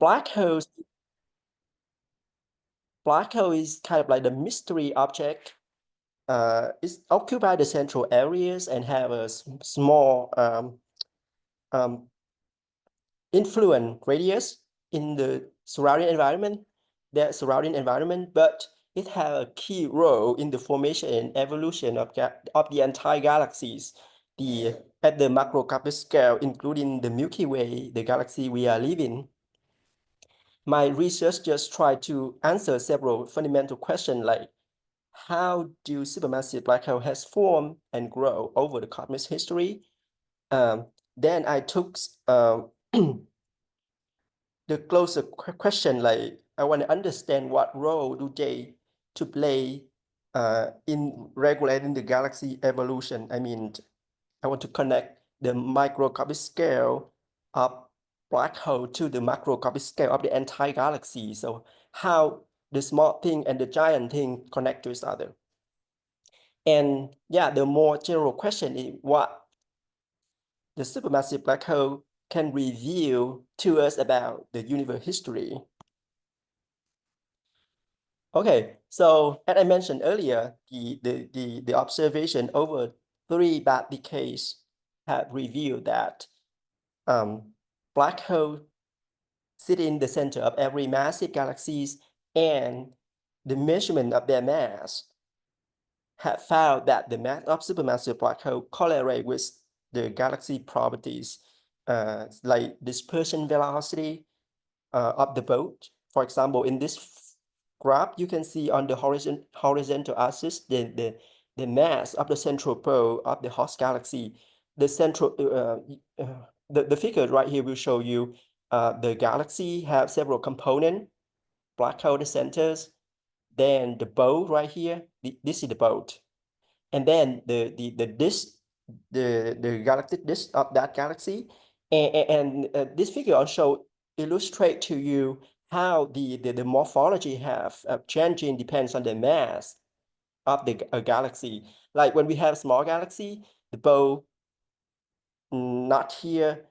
black holes, black hole is kind of like the mystery object. It occupy the central areas and have a small influence radius in the surrounding environment, but it has a key role in the formation and evolution of the entire galaxies. At the macroscopic scale, including the Milky Way, the galaxy we are living. My research just tried to answer several fundamental questions like how do supermassive black holes has formed and grow over the cosmic history? Then I took the closer question, like I want to understand what role do they to play in regulating the galaxy evolution. I mean, I want to connect the microscopic scale of black hole to the macroscopic scale of the entire galaxy. So how the small thing and the giant thing connect to each other. And yeah, the more general question is what the supermassive black hole can reveal to us about the universe history. Okay, so as I mentioned earlier, the observation over 3 bad decades have revealed that black holes sit in the center of every massive galaxies, and the measurement of their mass have found that the mass of supermassive black hole correlate with the galaxy properties, like dispersion velocity of the boat. For example, in this graph, you can see on the horizontal axis the mass of the central pole of the host galaxy. The central the figure right here will show you the galaxy have several components, black hole the centers, then the boat right here, this is the boat, and then the disk, the galactic disk of that galaxy, and this figure also illustrate to you how the morphology have changing depends on the mass of the galaxy. Like when we have small galaxy, the bow not here,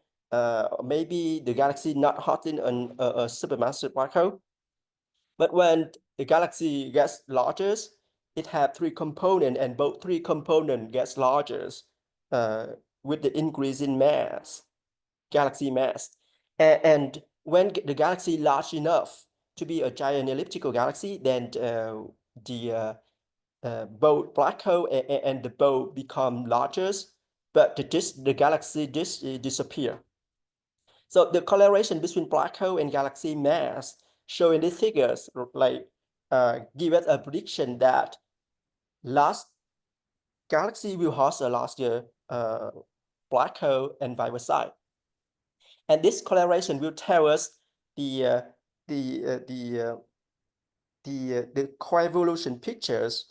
maybe the galaxy not hot in a supermassive black hole. But when the galaxy gets larger, it has 3 components, and both 3 components gets larger with the increase in mass, galaxy mass. And when the galaxy large enough to be a giant elliptical galaxy, then both black hole and the bow become larger, but the galaxy disappear. So the correlation between black hole and galaxy mass showing these figures like give us a prediction that last galaxy will host a larger black hole and vice versa. And this correlation will tell us the coevolution pictures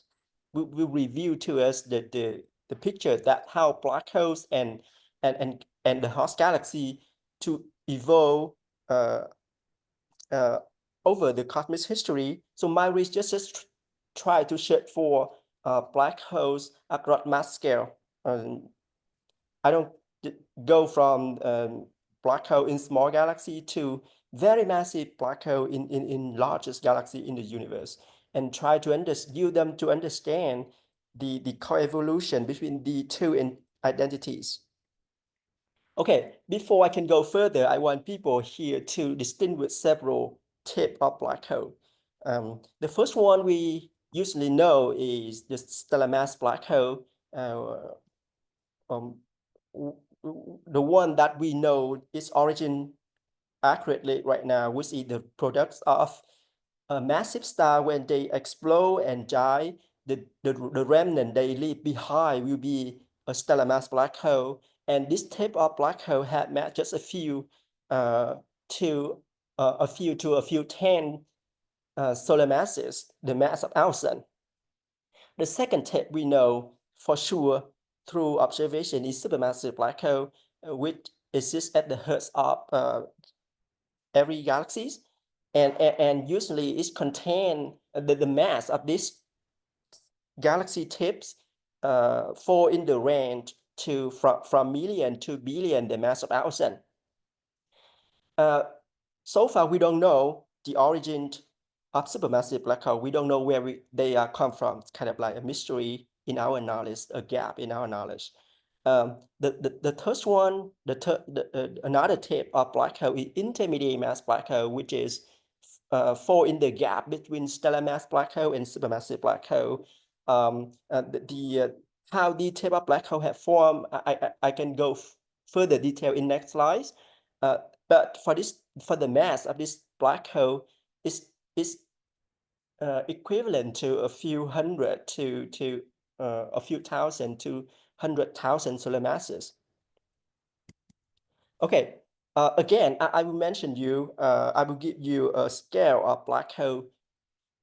will reveal to us the picture that how black holes and the host galaxy to evolve over the cosmic history. So my research just try to search for black holes across mass scale. I don't go from black hole in small galaxy to very massive black hole in largest galaxy in the universe, and try to use them to understand the coevolution between the two identities. Okay, before I can go further, I want people here to distinguish several types of black hole. The first one we usually know is the stellar mass black hole. The one that we know its origin accurately right now, which is the products of a massive star. When they explode and die, the remnant they leave behind will be a stellar mass black hole. And this type of black hole had met just a few to a few 10 solar masses, the mass of our sun. The second type we know for sure through observation is supermassive black hole, which exists at the heart of every galaxies, and usually it contain the mass of these galaxy tips fall in the range from million to billion the mass of our sun. so far we don't know the origin of supermassive black hole. We don't know where they are come from. It's kind of like a mystery in our knowledge, a gap in our knowledge. The first one, another type of black hole is intermediate mass black hole, which is fall in the gap between stellar mass black hole and supermassive black hole. How the type of black hole have formed, I can go further detail in next slides. But for the mass of this black hole is equivalent to a few hundred to a few thousand to 100,000 solar masses. Okay, again, I will mention you, I will give you a scale of black hole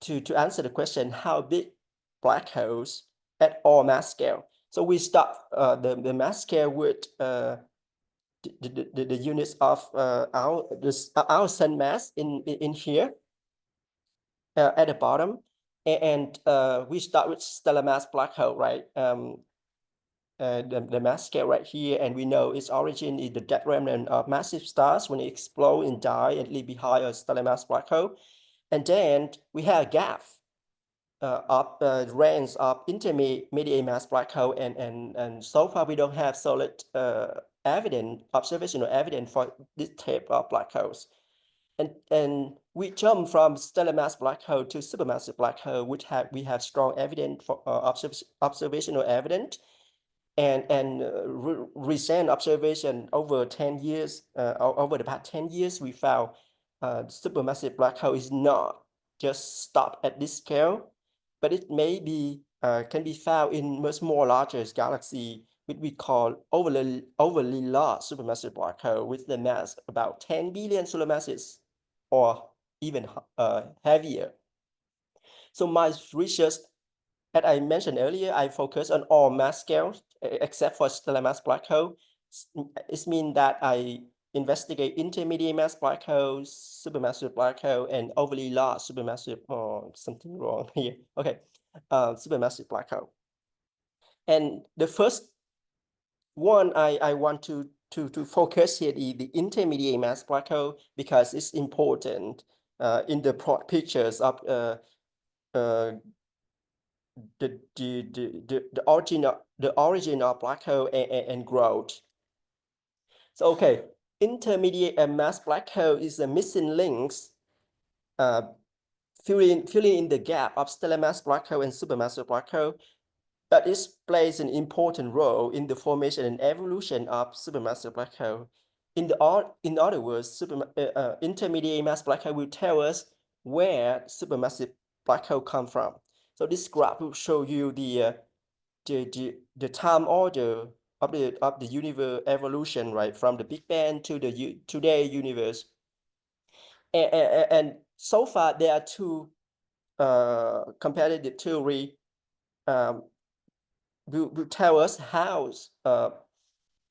to answer the question, how big black holes at all mass scale. So we start the mass scale with the units of our sun mass in here at the bottom, and we start with stellar mass black hole, right? The mass scale right here, and we know its origin is the dead remnant of massive stars when it explode and die and leave behind a stellar mass black hole. And then we have a gap of range of intermediate mass black hole, and so far we don't have solid observational evidence for this type of black holes. And we jump from stellar mass black hole to supermassive black hole, which we have strong evidence for observational evidence, and recent observation over 10 years, over the past 10 years, we found supermassive black hole is not just stop at this scale, but it may be can be found in much more larger galaxy, which we call overly large supermassive black hole with the mass about 10 billion solar masses or even heavier. So my research, as I mentioned earlier, I focus on all mass scales except for stellar mass black hole. It means that I investigate intermediate mass black holes, supermassive black hole, and overly large supermassive, something wrong here. Okay, supermassive black hole. And the first one I want to focus here is the intermediate mass black hole, because it's important in the pictures of the origin of black hole and growth. So okay, intermediate mass black hole is the missing links filling in the gap of stellar mass black hole and supermassive black hole, but it plays an important role in the formation and evolution of supermassive black hole. In other words, intermediate mass black hole will tell us where supermassive black hole come from. So this graph will show you the time order of the universe evolution, right, from the Big Bang to the today universe. And so far there are two competitive theory will tell us how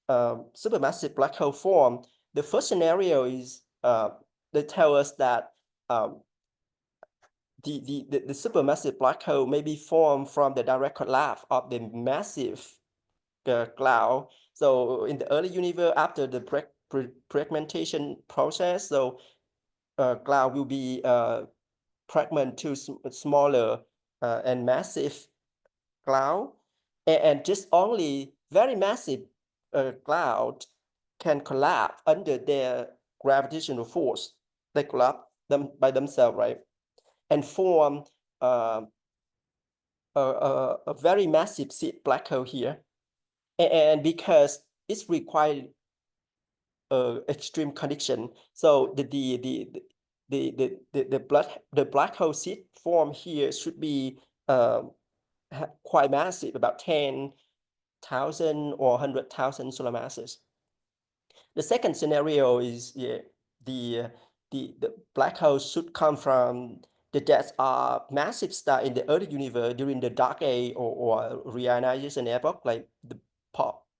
supermassive black hole form. The first scenario is they tell us that the supermassive black hole may be formed from the direct collapse of the massive cloud. So in the early universe, after the fragmentation process, so cloud will be fragment to smaller and massive cloud, and just only very massive cloud can collapse under their gravitational force. They collapse them by themselves, right? And form a very massive seed black hole here. And because it's required extreme condition, so the black hole seed form here should be quite massive, about 10,000 or 100,000 solar masses. The second scenario is the black hole should come from the death of massive star in the early universe during the dark age or reionization epoch, like the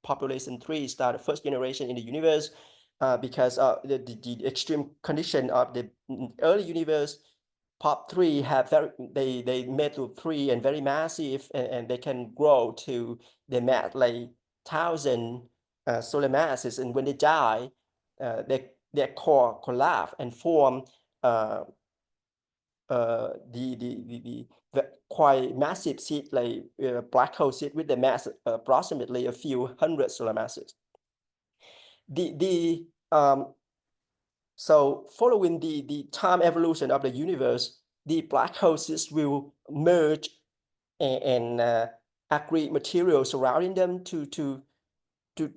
population 3 star, the first generation in the universe, because of the extreme condition of the early universe. Pop 3 have they made to 3 and very massive, and they can grow to the mass like 1,000 solar masses, and when they die, their core collapse and form the quite massive seed, like black hole seed with the mass approximately a few hundred solar masses. So following the time evolution of the universe, the black hole seeds will merge and accrete material surrounding them to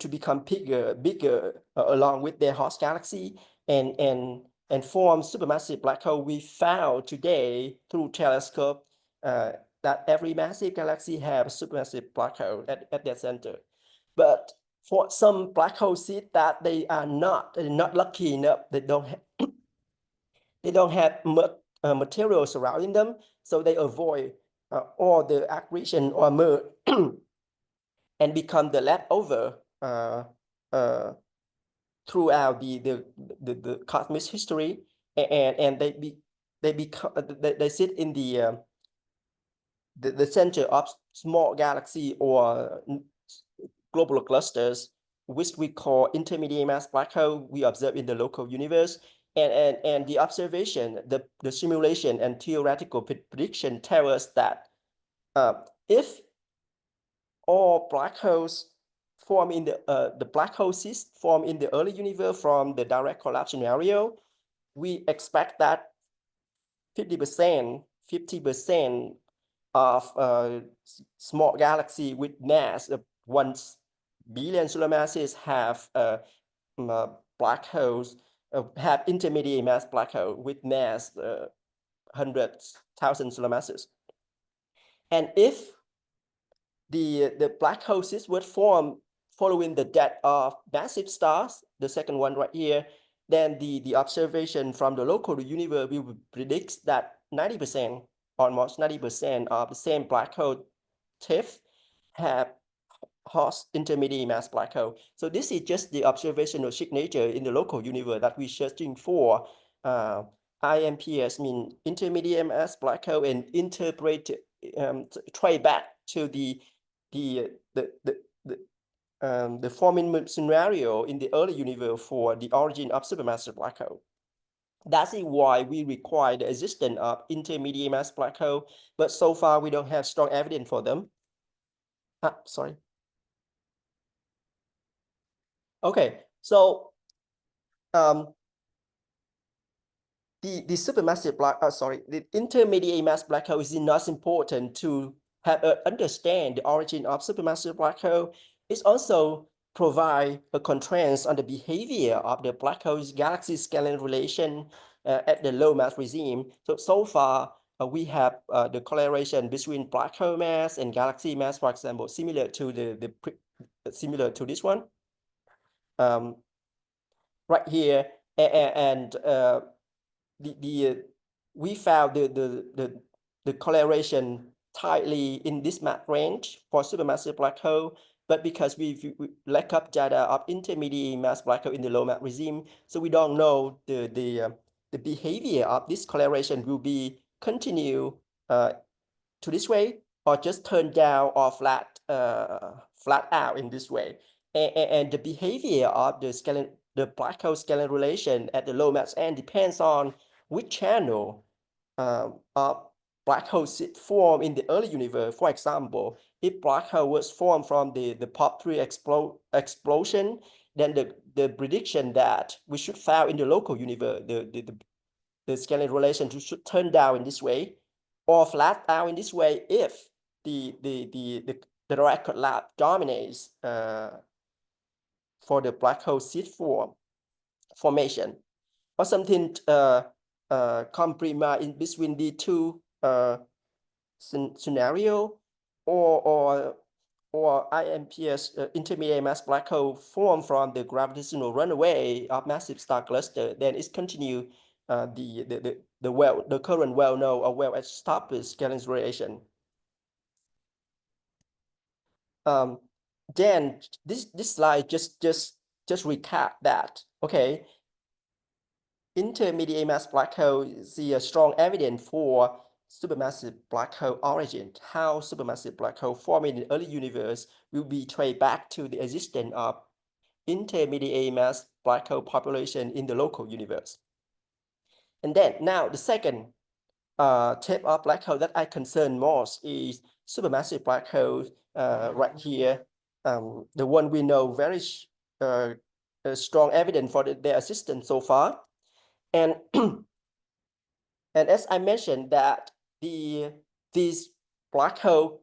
become bigger along with their host galaxy and form supermassive black hole. We found today through telescope that every massive galaxy have supermassive black hole at their center. But for some black hole seed that they're not lucky enough, they don't have much material surrounding them, so they avoid all the accretion or merge and become the leftover throughout the cosmic history, and they sit in the center of small galaxy or global clusters, which we call intermediate mass black hole we observe in the local universe. And the observation, the simulation and theoretical prediction tell us that if all black holes form in the black hole cysts form in the early universe from the direct collapse scenario, we expect that 50% of small galaxy with mass of 1 billion solar masses have black holes, have intermediate mass black hole with mass 100,000 solar masses. And if the black hole cysts would form following the death of massive stars, the second one right here, then the observation from the local universe will predict that 90%, almost 90% of the same black hole TIFF have host intermediate mass black hole. So this is just the observational signature in the local universe that we're searching for. IMPs mean intermediate mass black hole, and interpret try back to the forming scenario in the early universe for the origin of supermassive black hole. That's why we require the existence of intermediate mass black hole, but so far we don't have strong evidence for them. Sorry. Okay, so the supermassive the intermediate mass black hole is not important to have understand the origin of supermassive black hole. It's also provide a contrast on the behavior of the black hole's galaxy scaling relation at the low mass regime. So far we have the correlation between black hole mass and galaxy mass, for example, similar to this one right here, and we found the correlation tightly in this mass range for supermassive black hole, but because we lack up data of intermediate mass black hole in the low mass regime, so we don't know the behavior of this correlation will be continue to this way, or just turn down, or flat out in this way. And the behavior of the black hole scaling relation at the low mass end depends on which channel of black hole form in the early universe. For example, if black hole was formed from the pop-3 explosion, then the prediction that we should find in the local universe, the scaling relation should turn down in this way, or flat out in this way if the direct collapse dominates for the black hole seed formation, or something compromise in between the two scenario, or IMPs intermediate mass black hole formed from the gravitational runaway of massive star cluster, then it's continue the current well-known or well-established scaling relation. Then this slide just recap that. Okay, intermediate mass black hole is a strong evidence for supermassive black hole origin. How supermassive black hole formed in the early universe will be traced back to the existence of intermediate mass black hole population in the local universe. And then now the second type of black hole that I concern most is supermassive black holes right here. The one we know very strong evidence for their existence so far. And and as I mentioned that these black hole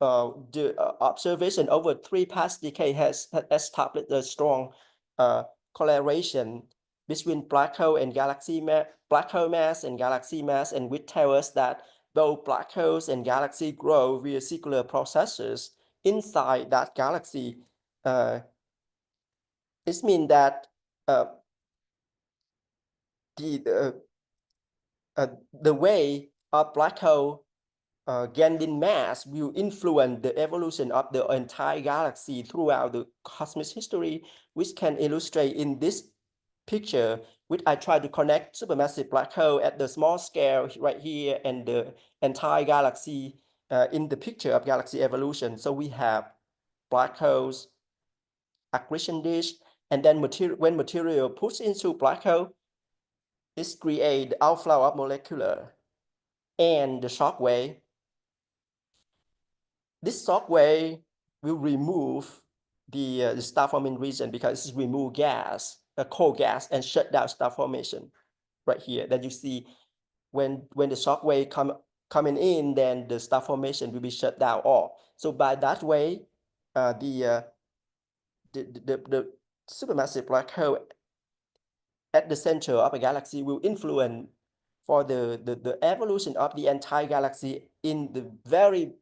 the observation over 3 past decades has established a strong correlation between black hole and black hole mass and galaxy mass, and which tell us that both black holes and galaxy grow via circular processes inside that galaxy. This means that the way a black hole gaining mass will influence the evolution of the entire galaxy throughout the cosmic history, which can illustrate in this picture, which I try to connect supermassive black hole at the small scale right here and the entire galaxy in the picture of galaxy evolution. So we have black holes, accretion dish, and then when material pushed into black hole, it creates the outflow of molecular and the shock wave. This shock wave will remove the star forming region because it remove gas, cold gas, and shut down star formation right here. Then you see when the shock wave coming in, then the star formation will be shut down all. So by that way, the supermassive black hole at the center of a galaxy will influence for the evolution of the entire galaxy in the very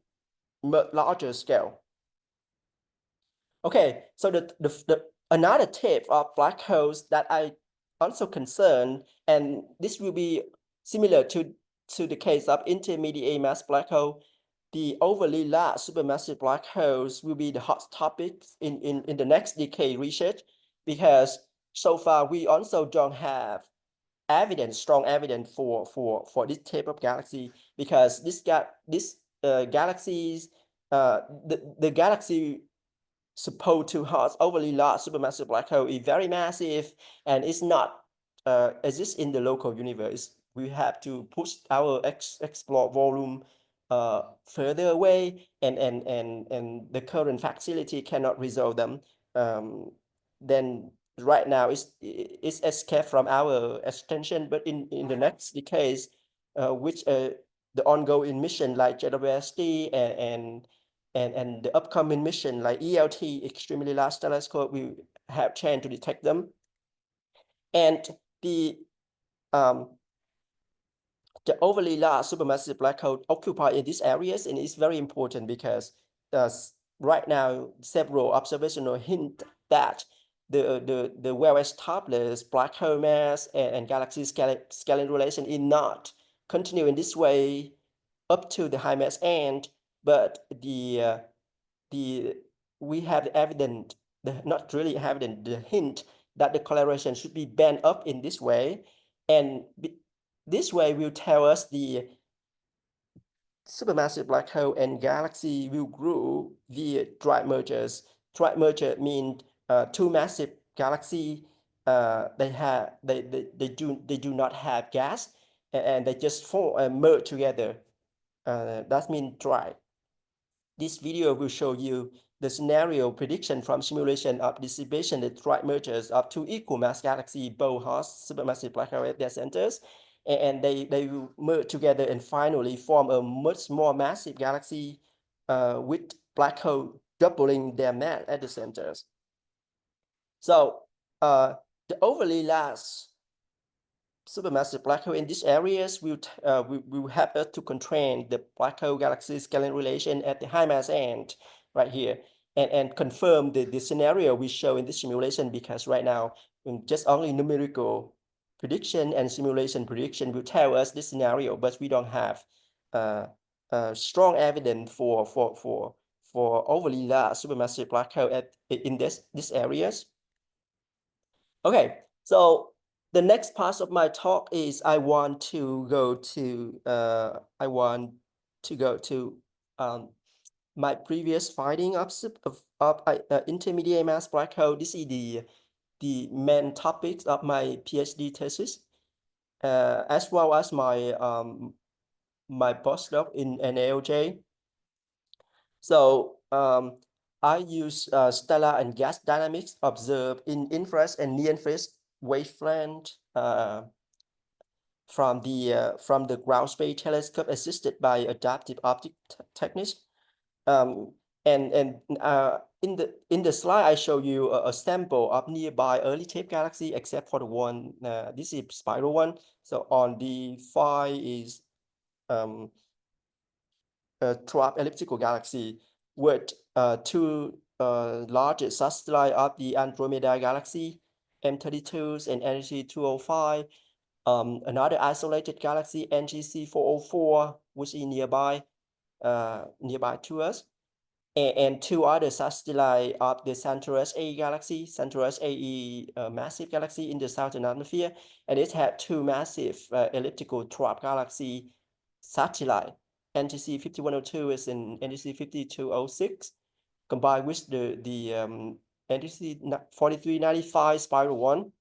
much larger scale. Okay, so another type of black holes that I also concern, and this will be similar to the case of intermediate mass black hole, the overly large supermassive black holes will be the hot topics in the next decade research, because so far we also don't have strong evidence for this type of galaxy, because galaxies, the galaxy supposed to host overly large supermassive black hole is very massive, and it's not exist in the local universe. We have to push our explore volume further away, and the current facility cannot resolve them. Then right now it's escaped from our extension, but in the next decades, which the ongoing mission like JWST and the upcoming mission like ELT, extremely large telescope, will have chance to detect them. And the overly large supermassive black hole occupy in these areas, and it's very important because right now several observational hint that the well-established black hole mass and galaxy scaling relation is not continue in this way up to the high mass end, but we have the evidence, not really evidence, the hint that the correlation should be bent up in this way, and this way will tell us the supermassive black hole and galaxy will grow via dry mergers. Dry merger means two massive galaxy, they do not have gas, and they just form and merge together. That means dry. This video will show you the scenario prediction from simulation of dissipation of dry mergers of two equal mass galaxies, both host supermassive black hole at their centers, and they will merge together and finally form a much more massive galaxy with black hole doubling their mass at the centers. So the overly large supermassive black hole in these areas will help us to constrain the black hole galaxy scaling relation at the high mass end right here, and confirm the scenario we show in this simulation, because right now just only numerical prediction and simulation prediction will tell us this scenario, but we don't have strong evidence for overly large supermassive black hole in these areas. Okay, so the next part of my talk is I want to go to my previous finding of intermediate mass black hole. This is the main topics of my PhD thesis, as well as my my postdoc in NALJ. So I use stellar and gas dynamics observed in infrared and near-infrared wavelength from the ground space telescope assisted by adaptive optic techniques. And in the slide I show you a sample of nearby early tape galaxy, except for the one this is spiral one. So on the phi is a dwarf elliptical galaxy with two largest satellites of the Andromeda galaxy, M32s and NGC 205. Another isolated galaxy, NGC 404, which is nearby to us, and two other satellites of the Centaurus A galaxy, Centaurus AE massive galaxy in the southern atmosphere, and it had two massive elliptical dwarf galaxy satellite. NGC 5102 is in NGC 5206, combined with the NGC 4395 spiral one.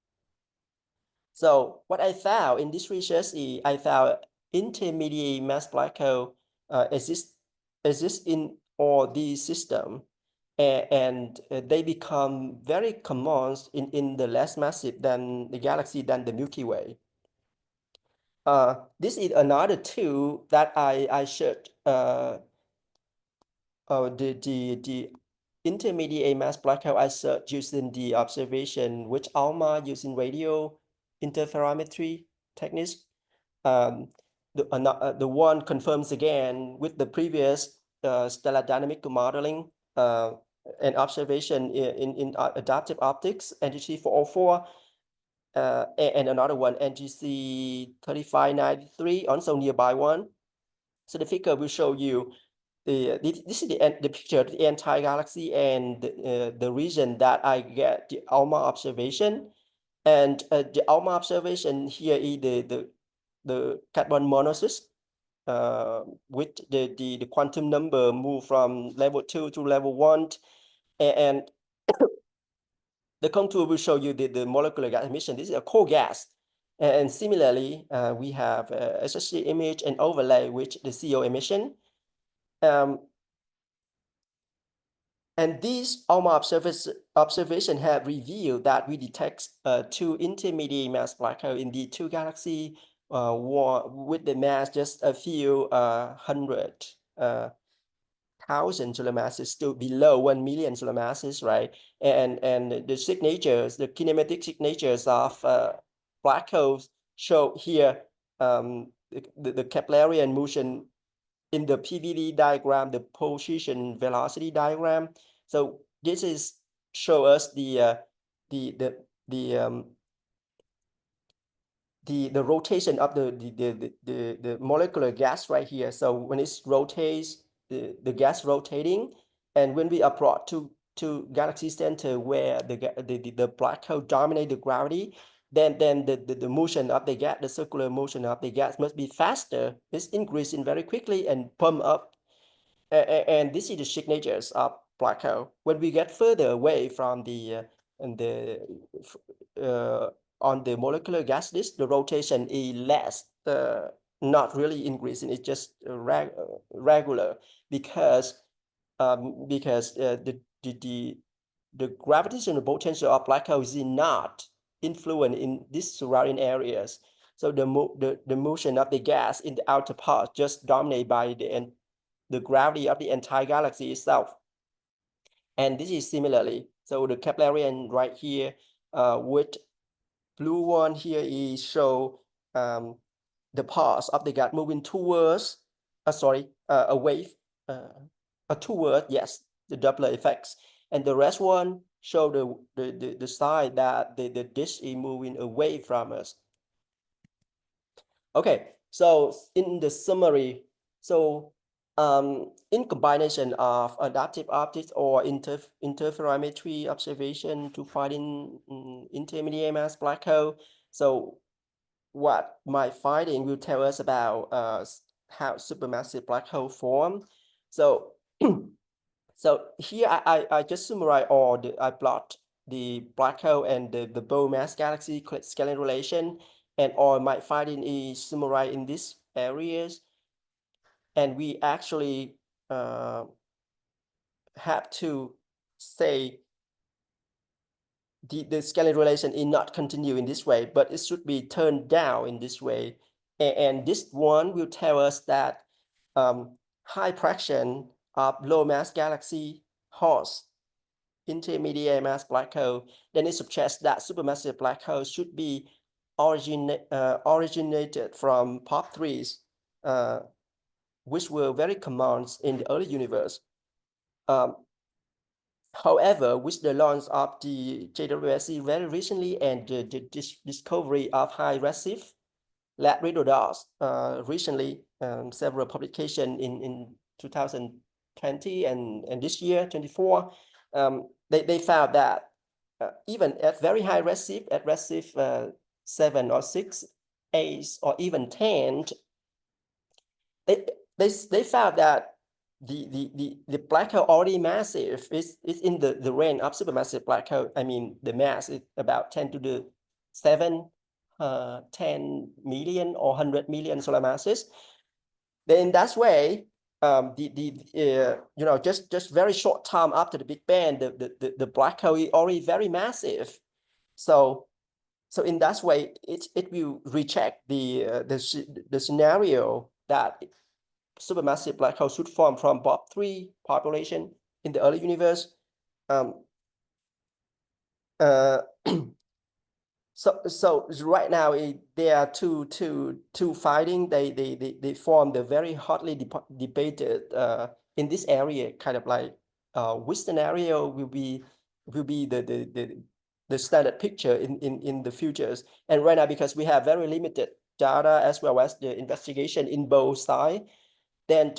So what I found in this research is I found intermediate mass black hole exist in all these systems, and they become very common in the less massive than the galaxy than the Milky Way. This is another tool that I searched the intermediate mass black hole I searched using the observation with ALMA using radio interferometry techniques. The one confirms again with the previous stellar dynamic modeling and observation in adaptive optics, NGC 404, and another one, NGC 3593, also nearby one. So the figure will show you this is the picture of the entire galaxy and the region that I get the ALMA observation. And the ALMA observation here is the carbon monocyst with the quantum number move from level 2 to level 1, and the contour will show you the molecular gas emission. This is a cold gas. And similarly, we have SSC image and overlay with the CO emission. And these ALMA observation have revealed that we detect two intermediate mass black holes in the two galaxies with the mass just a few hundred thousand solar masses, still below 1 million solar masses, right? And the signatures, the kinematic signatures of black holes show here the Keplerian motion in the PVD diagram, the position velocity diagram. So this is show us the rotation of the molecular gas right here. So when it rotates, the gas rotating, and when we approach to galaxy center where the black hole dominate the gravity, then the motion of the gas, the circular motion of the gas must be faster. It's increasing very quickly and pump up. And this is the signatures of black hole. When we get further away from on the molecular gas disk, the rotation is less, not really increasing. It's just regular because the gravitational potential of black holes is not influent in these surrounding areas. So the motion of the gas in the outer part just dominated by the gravity of the entire galaxy itself. And this is similarly. So the Keplerian right here with blue one here is show the parts of the gas moving towards, away, toward, yes, the Doppler effects. And the rest one show the side that the disk is moving away from us. Okay, so in the summary, so in combination of adaptive optics or interferometry observation to find intermediate mass black hole, so what my finding will tell us about how supermassive black hole form. So so here I just summarize all I plot the black hole and the bow mass galaxy scaling relation, and or might find it is summarized in these areas. And we actually have to say the scaling relation is not continue in this way, but it should be turned down in this way. And this one will tell us that high fraction of low mass galaxy hosts intermediate mass black hole, then it suggests that supermassive black holes should be originated from pop-3s, which were very common in the early universe. However, with the launch of the JWST very recently and the discovery of high redshift lab radars recently, several publications in 2020 and this year, 24, they found that even at very high redshift, at redshift 7 or 6, 8, or even 10, they found that the black hole already massive is in the range of supermassive black hole. I mean, the mass is about 10 to the 7, 10 million or 100 million solar masses. Then in that way, just very short time after the Big Bang, the black hole is already very massive. So in that way, it will reject the scenario that supermassive black hole should form from Bob3 population in the early universe. So right now there are two fighting. They form the very hotly debated in this area, kind of like which scenario will be the standard picture in the futures. And right now, because we have very limited data as well as the investigation in both sides, then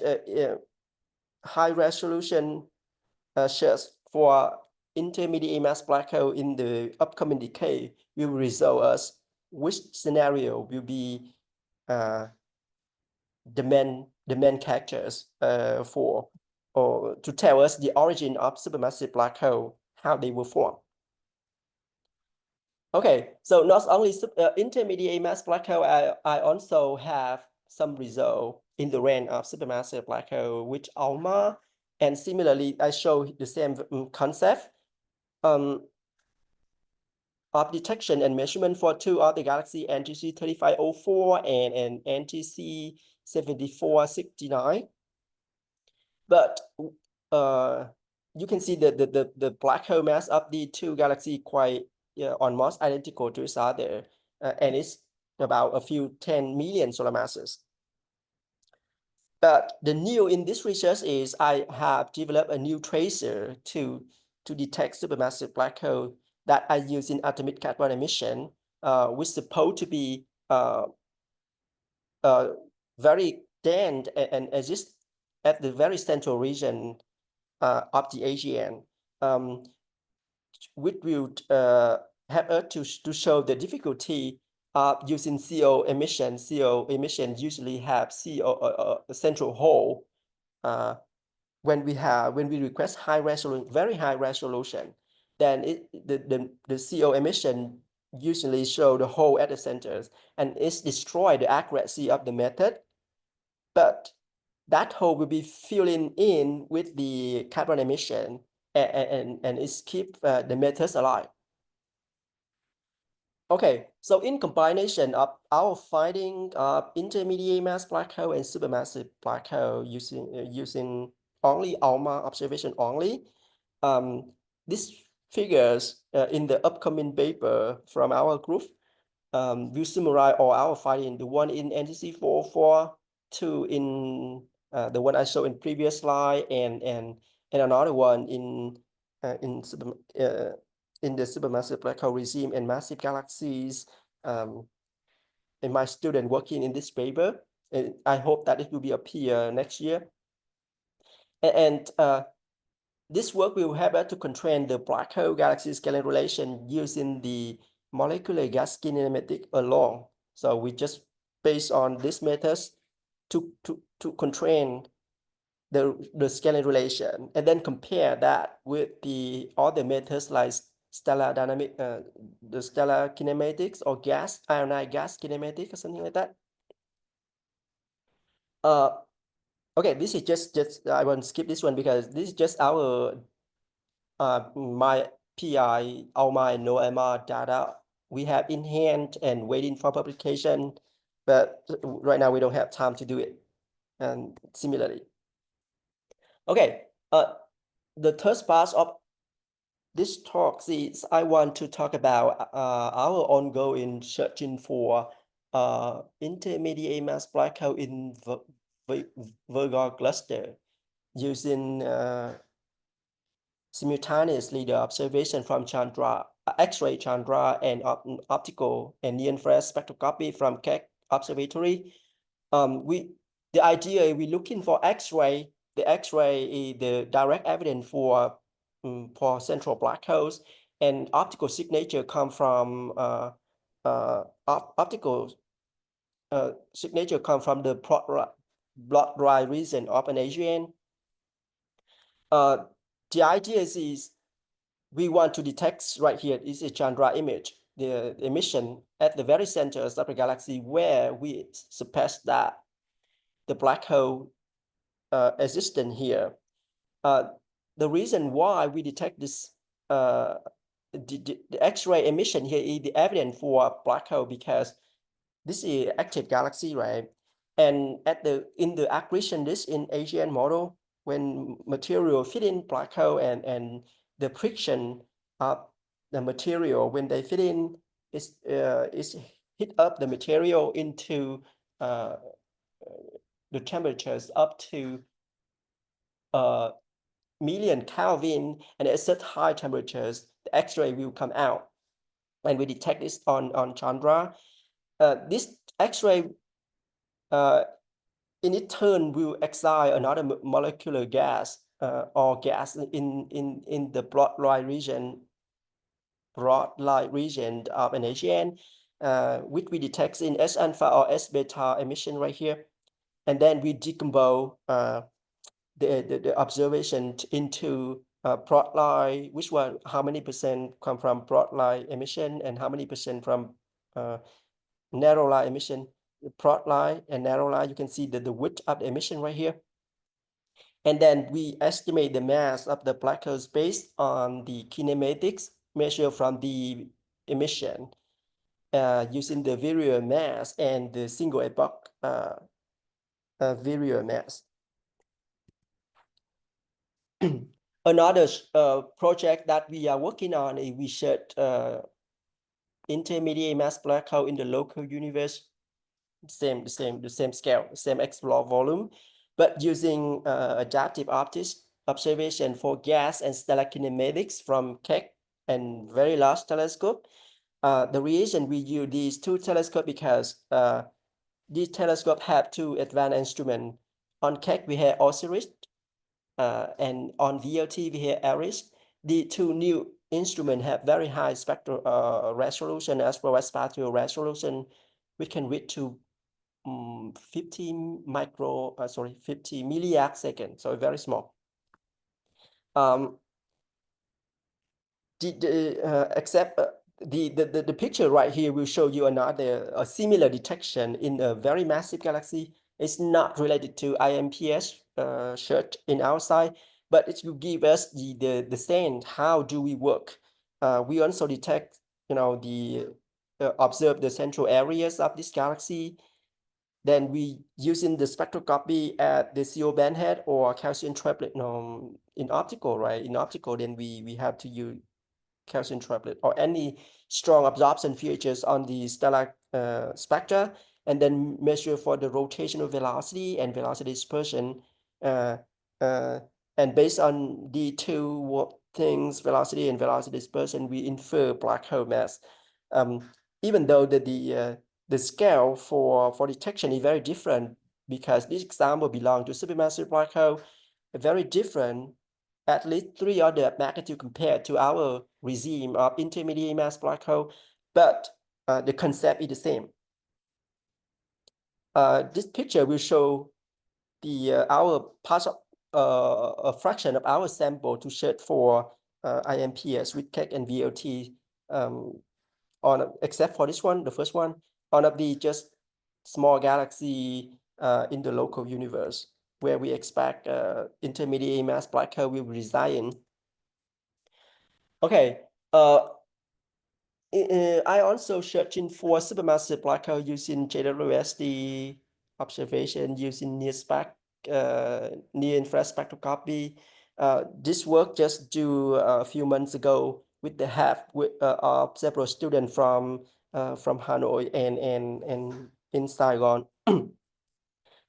high resolution search for intermediate mass black hole in the upcoming decade will result us which scenario will be the main characters for, or to tell us the origin of supermassive black hole, how they will form. Okay, so not only intermediate mass black hole, I also have some result in the range of supermassive black hole with ALMA, and similarly, I show the same concept of detection and measurement for two of the galaxy NGC 3504 and NGC 7469. But you can see the black hole mass of the two galaxies quite almost identical to each other, and it's about a few 10 million solar masses. But the new in this research is I have developed a new tracer to detect supermassive black hole that I use in atomic carbon emission, which is supposed to be very dense and exist at the very central region of the AGN, which will help us to show the difficulty of using CO emission. CO emission usually have CO central hole when we request high resolution, very high resolution. Then the CO emission usually show the hole at the centers, and it's destroy the accuracy of the method. But that hole will be filling in with the carbon emission, and it's keep the methods alive. Okay, so in combination of our finding of intermediate mass black hole and supermassive black hole using only ALMA observation only, these figures in the upcoming paper from our group will summarize all our finding. The one in NGC 442 in the one I showed in previous slide, and another one in the supermassive black hole regime and massive galaxies. And my student working in this paper, and I hope that it will be appear next year. And this work will help us to constrain the black hole galaxy scaling relation using the molecular gas kinematic alone. So we just based on these methods to constrain the scaling relation, and then compare that with the other methods like stellar dynamic, the stellar kinematics or gas, ionized gas kinematic or something like that. Okay, this is just I want to skip this one because this is just our my PI, ALMA and NOMA data we have in hand and waiting for publication, but right now we don't have time to do it. And similarly, okay, the third part of this talk is I want to talk about our ongoing searching for intermediate mass black hole in Virgo cluster using simultaneously the observation from Chandra, X-ray Chandra, and optical and near-infrared spectroscopy from Keck Observatory. The idea we're looking for X-ray. The X-ray is the direct evidence for central black holes, and optical signature come from optical signature come from the blood dry region of an Asian. The idea is we want to detect right here is a Chandra image, the emission at the very center of the galaxy where we suppress that the black hole existent here. The reason why we detect this the X-ray emission here is the evidence for black hole because this is active galaxy, right? And in the accretion disk in Asian model, when material fit in black hole and the friction of the material when they fit in is hit up the material into the temperatures up to million Kelvin, and at such high temperatures, the X-ray will come out. And we detect this on Chandra. This X-ray in its turn will excite another molecular gas or gas in the broad light region of an AGN, which we detect in S alpha or S beta emission right here. And then we decompose the observation into broad light, which one, how many percent come from broad light emission and how many percent from narrow light emission. Broad light and narrow light, you can see the width of the emission right here. And then we estimate the mass of the black holes based on the kinematics measured from the emission using the virial mass and the single epoch virial mass. Another project that we are working on is we research intermediate mass black hole in the local universe, the same scale, the same explore volume, but using adaptive optics observation for gas and stellar kinematics from Keck and very large telescope. The reason we use these two telescopes because these telescopes have two advanced instruments. On Keck we have Osiris, and on VLT we have Eris. The two new instruments have very high spectral resolution as well as spatial resolution, which can reach to 50 milliarc seconds, so very small. Except the picture right here will show you a similar detection in a very massive galaxy. It's not related to IMPS search in our side, but it will give us the sense how do we work. We also detect, observe the central areas of this galaxy. Then we using the spectroscopy at the CO band head or calcium triplet in optical, right? In optical, then we have to use calcium triplet or any strong absorption features on the stellar spectra, and then measure for the rotational velocity and velocity dispersion. And based on the two things, velocity and velocity dispersion, we infer black hole mass. Even though the scale for detection is very different because this example belongs to supermassive black hole, very different, at least 3 orders of magnitude compared to our regime of intermediate mass black hole, but the concept is the same. This picture will show our part of a fraction of our sample to search for IMPs with Keck and VLT on, except for this one, the first one, on of the just small galaxy in the local universe, where we expect intermediate mass black hole will reside in. Okay, I also searching for supermassive black hole using JWST observation using near infrared spectroscopy. This work just do a few months ago with the help of several students from Hanoi and in Saigon.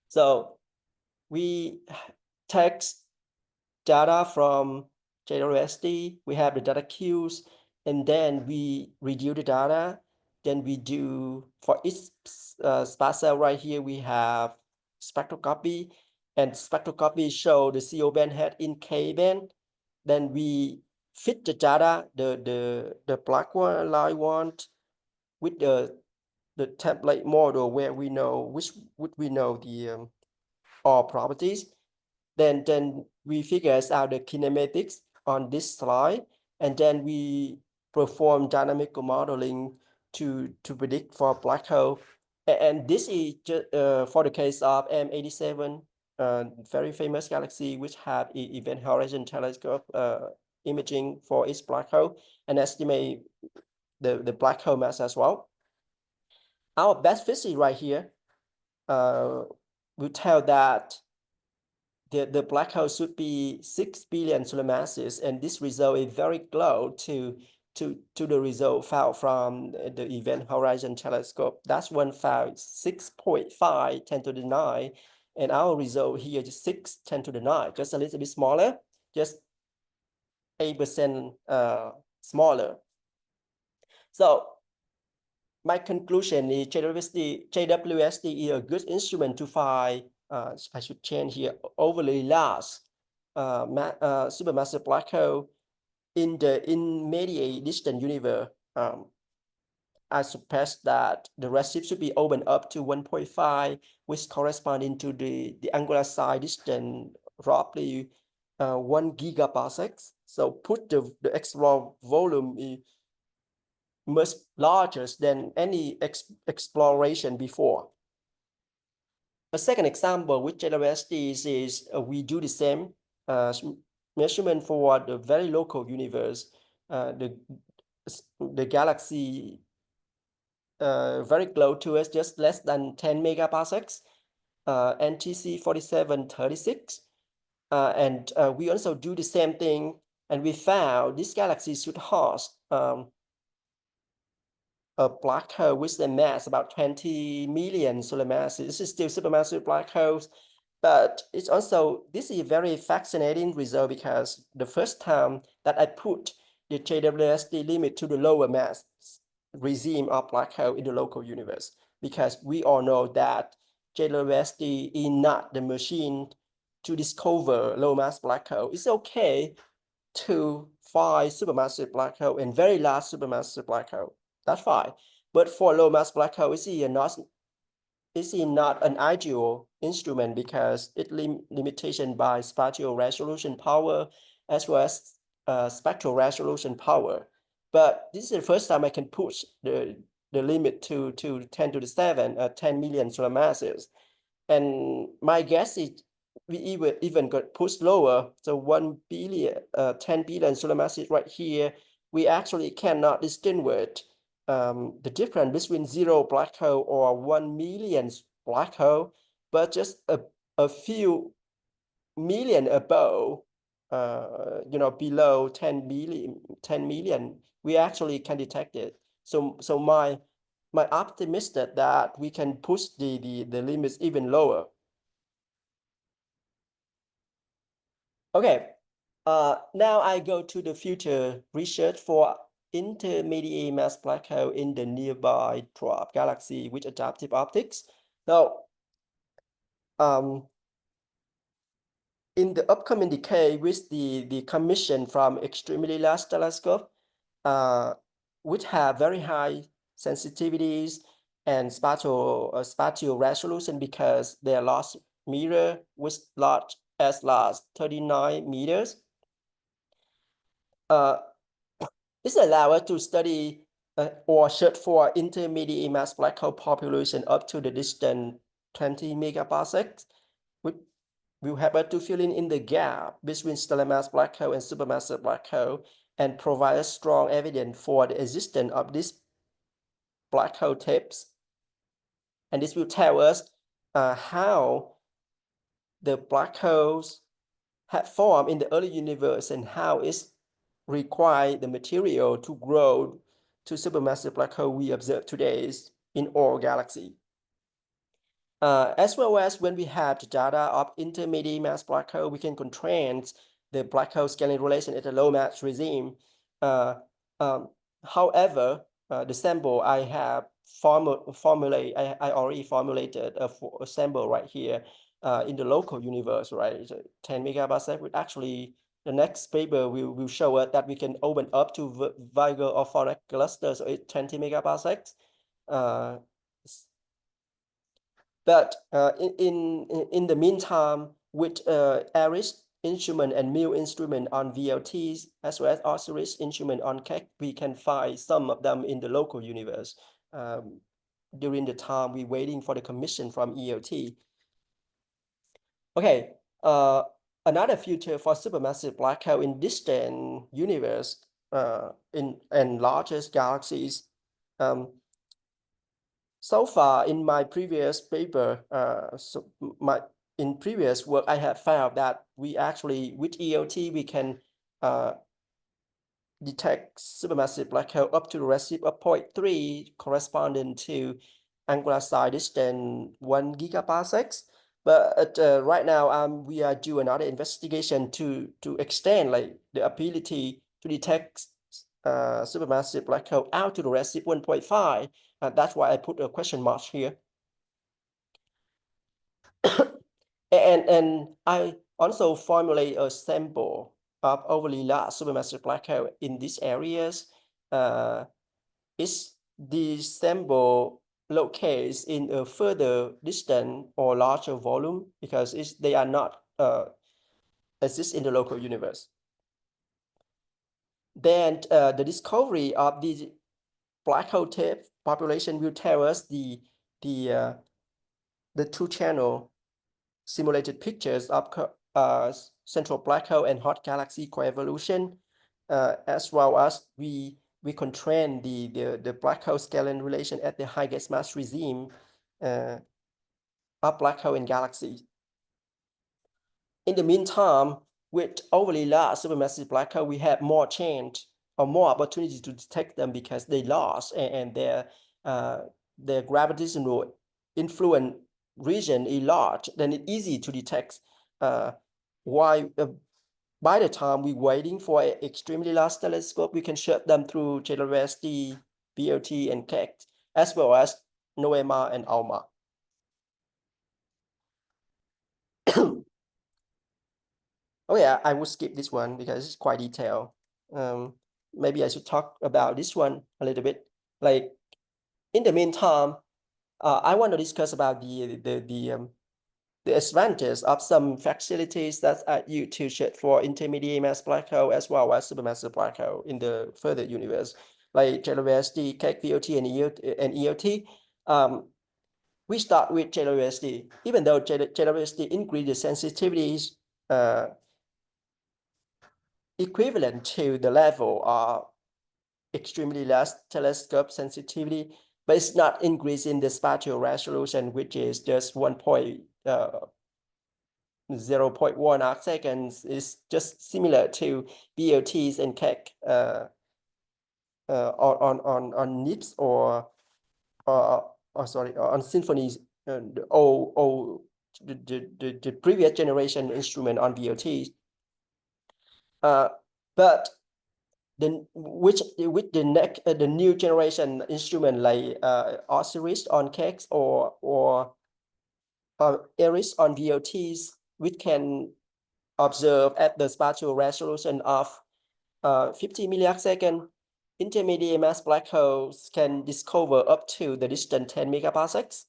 So we take data from JWST, we have the data queues, and then we reduce the data. Then we do, for each spot cell right here, we have spectroscopy, and spectroscopy show the CO band head in K band. Then we fit the data, the black one, line one, with the template model where we know we know the all properties. Then we figure out the kinematics on this slide, and then we perform dynamical modeling to predict for black hole. And this is just for the case of M87, very famous galaxy which have event horizon telescope imaging for its black hole and estimate the black hole mass as well. Our best physics right here will tell that the black hole should be 6 billion solar masses, and this result is very close to the result found from the Event Horizon Telescope. That's one found 6.5 10 to the 9, and our result here is 6 10 to the 9, just a little bit smaller, just 8% smaller. So my conclusion is JWST is a good instrument to find, I should change here, overly large supermassive black hole in the intermediate distant universe. I suppose that the redshift should be opened up to 1.5, which corresponding to the angular size distance roughly 1 gigaparsec. So put the explore volume is much larger than any exploration before. A second example with JWST is we do the same measurement for the very local universe, the galaxy very close to us, just less than 10 megaparsecs, NTC 4736. And we also do the same thing, and we found this galaxy should host a black hole with a mass about 20 million solar masses. This is still supermassive black holes, but it's also, this is a very fascinating result because the first time that I put the JWST limit to the lower mass regime of black hole in the local universe, because we all know that JWST is not the machine to discover low mass black hole. It's okay to find supermassive black hole and very large supermassive black hole. That's fine. But for low mass black hole, it's not an ideal instrument because it limitation by spatial resolution power as well as spectral resolution power. But this is the first time I can push the limit to 10 to the 7, 10 million solar masses. And my guess is we even got pushed lower. So 1 billion, 10 billion solar masses right here, we actually cannot distinguish the difference between 0 black hole or 1 million black hole, but just a few million above, below 10 million, we actually can detect it. So my optimistic that we can push the limits even lower. Okay, now I go to the future research for intermediate mass black hole in the nearby dwarf galaxy with adaptive optics. Now, in the upcoming decade, with the commission from extremely large telescope, which have very high sensitivities and spatial resolution because their large mirror was large as 39 meters. this allows us to study or search for intermediate mass black hole population up to the distance 20 megaparsecs, which will help us to fill in the gap between stellar mass black hole and supermassive black hole and provide us strong evidence for the existence of these black hole tips. And this will tell us how the black holes had formed in the early universe and how it's required the material to grow to supermassive black hole we observe today in all galaxies. As well as when we have the data of intermediate mass black hole, we can contrast the black hole scaling relation at the low mass regime. However, the sample I have I already formulated a sample right here in the local universe, right? 10 megaparsec, which actually the next paper will show us that we can open up to Vigo or Fornax clusters at 20 megaparsecs. But in the meantime, with ARIS instrument and MIL instrument on VLTs, as well as OSIRIS instrument on Keck, we can find some of them in the local universe. During the time we're waiting for the commission from ELT. Okay, another future for supermassive black hole in distant universe in largest galaxies. So far in my previous paper, in previous work, I have found that we actually, with ELT, we can detect supermassive black hole up to the redshift of 0.3, corresponding to angular side distance 1 gigaparsecs. But right now, we are doing another investigation to extend like the ability to detect supermassive black hole out to the redshift 1.5. That's why I put a question mark here. and I also formulate a sample of overly large supermassive black hole in these areas. Is the sample located in a further distant or larger volume because they are not exist in the local universe. Then the discovery of the black hole tip population will tell us the two-channel simulated pictures of central black hole and hot galaxy coevolution, as well as we contrast the black hole scaling relation at the highest mass regime of black hole and galaxies. In the meantime, with overly large supermassive black hole, we have more chance or more opportunity to detect them because they lost and their gravitational influence region is large, then it's easy to detect. Why by the time we're waiting for an extremely large telescope, we can shoot them through JWST, BLT, and Keck, as well as NOEMA and ALMA. Oh yeah, I will skip this one because it's quite detailed. Maybe I should talk about this one a little bit. Like in the meantime, I want to discuss about the advantage of some facilities that are used to search for intermediate mass black hole as well as supermassive black hole in the further universe, like JWST, Keck, VOT, and ELT. We start with JWST. Even though JWST increases the sensitivities equivalent to the level of extremely large telescope sensitivity, but it's not increasing the spatial resolution, which is just 0.1 arc seconds. Is just similar to BLTs and Keck on NIPS or sorry, on symphonies, the previous generation instrument on BLTs. But with the new generation instrument like OSIRIS on Keck or ARIS on VLTs, we can observe at the spatial resolution of 50 milliarc intermediate mass black holes can discover up to the distance 10 megaparsecs.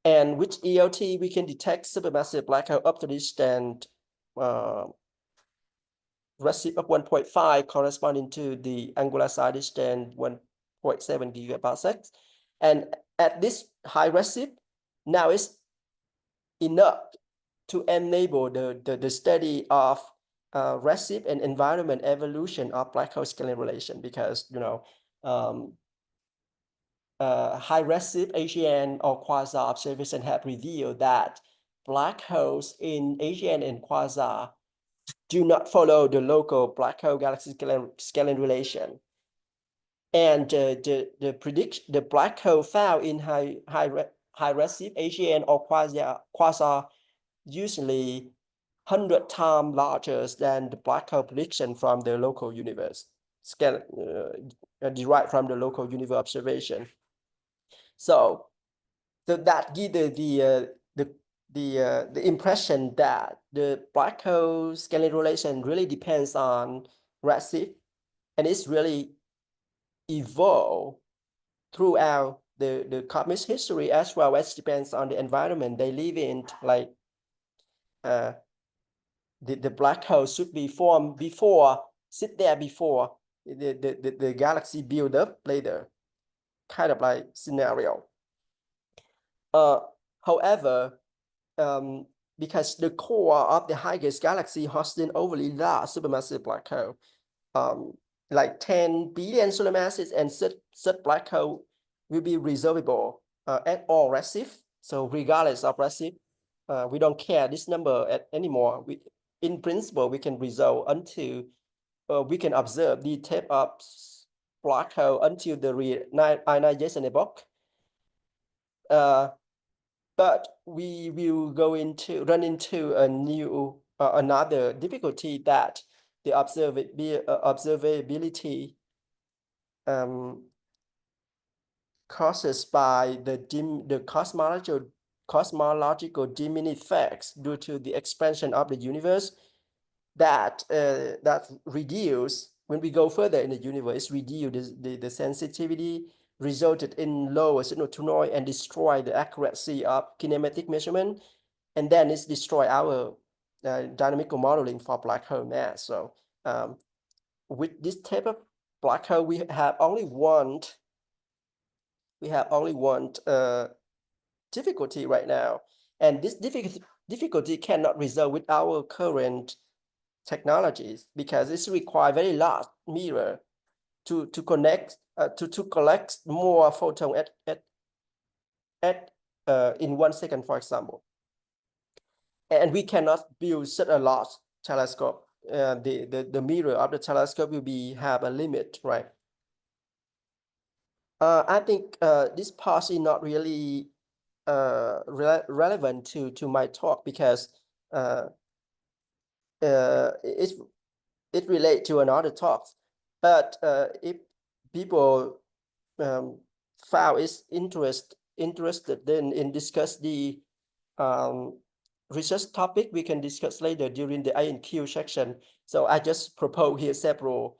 And with ELT, we can detect supermassive black hole up to distance redshift of 1.5 corresponding to the angular side distance 1.7 gigaparsecs. And at this high redshift, now it's enough to enable the study of redshift and environment evolution of black hole scaling relation, because high redshift AGN or quasar observation have revealed that black holes in AGN and quasar do not follow the local black hole galaxy scaling relation. And the black hole found in high redshift AGN or quasar usually 100 times larger than the black hole prediction from the local universe, derived from the local universe observation. So that gives the impression that the black hole scaling relation really depends on redshift, and it's really evolved throughout the cosmic history, as well as depends on the environment they live in. Like the black hole should be formed before the galaxy build up later, kind of like scenario. However, because the core of the highest galaxy hosts an overly large supermassive black hole, like 10 billion solar masses, and such black hole will be resolvable at all redshift. So regardless of redshift, we don't care this number anymore. In principle, we can resolve until we can observe the type of black hole until the reionization epoch. But we will run into a new another difficulty, that the observability causes by the cosmological diminished effects due to the expansion of the universe, that reduce when we go further in the universe, reduce the sensitivity, resulted in lower signal to noise and destroy the accuracy of kinematic measurement, and then it's destroy our dynamical modeling for black hole mass. So with this type of black hole, we have only one difficulty right now, and this difficulty cannot resolve with our current technologies, because it's require very large mirror to connect to collect more photon at in 1 second, for example. And we cannot build such a large telescope. The mirror of the telescope will have a limit, right? I think this part is not really relevant to my talk, because it relates to another talk. But if people found is interested in discuss the research topic, we can discuss later during the I&Q section. So I just propose here several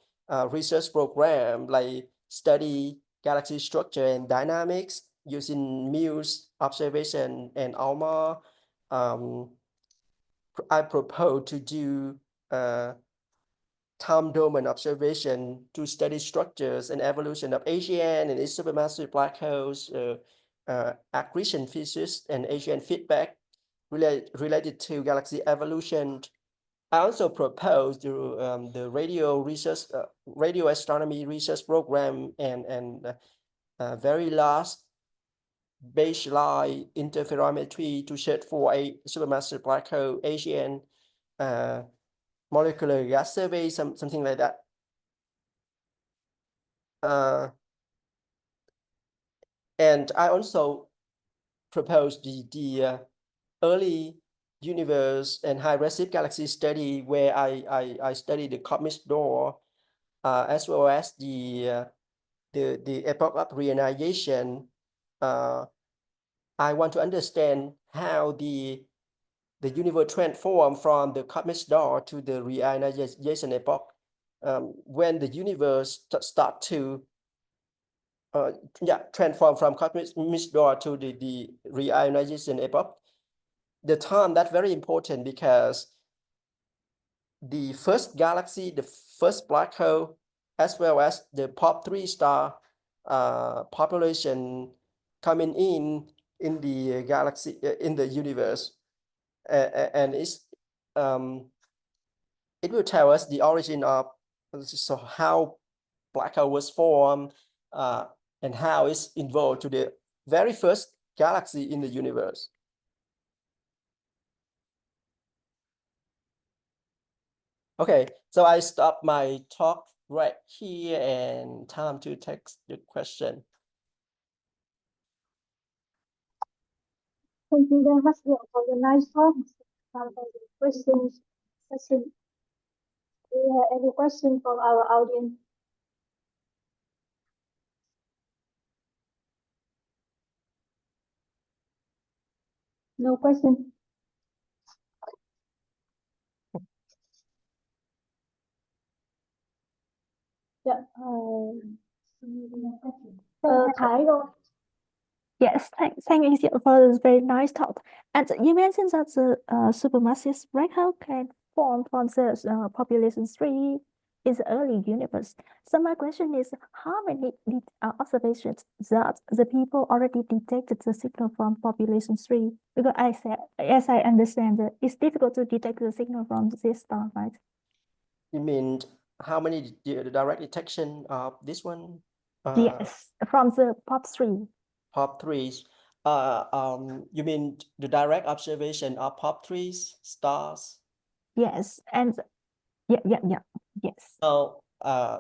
research program, like study galaxy structure and dynamics using Muse observation and ALMA. I propose to do time domain observation to study structures and evolution of AGN and its supermassive black holes, accretion physics and AGN feedback related to galaxy evolution. I also propose the radio astronomy research program and very large baseline interferometry to search for a supermassive black hole, AGN, molecular gas survey, something like that. And I also propose the early universe and high redshift galaxy study, where I study the cosmic door, as well as the epoch of reionization. I want to understand how the universe transformed from the cosmic door to the reionization epoch. When the universe start to transform from cosmic door to the reionization epoch, the time that's very important, because the first galaxy, the first black hole, as well as the POP3 star population coming in the galaxy, in the universe, and it will tell us the origin of, so how black hole was formed, and how it's involved to the very first galaxy in the universe. Okay, so I stop my talk right here and time to text the question. Thank you very much for the nice talk. Questions. Do you have any question from our audience? No question. Yeah. Thái rồi. Yes, thank you for this very nice talk. And you mentioned that the supermassive black hole can form from the population tree in the early universe. So my question is, how many observations that the people already detected the signal from population tree? Because I said, as I understand, it's difficult to detect the signal from this star, right? You mean how many the direct detection of this one? Yes, from the POP3. POP3s. You mean the direct observation of POP3s stars? Yes, and yeah, yes. So,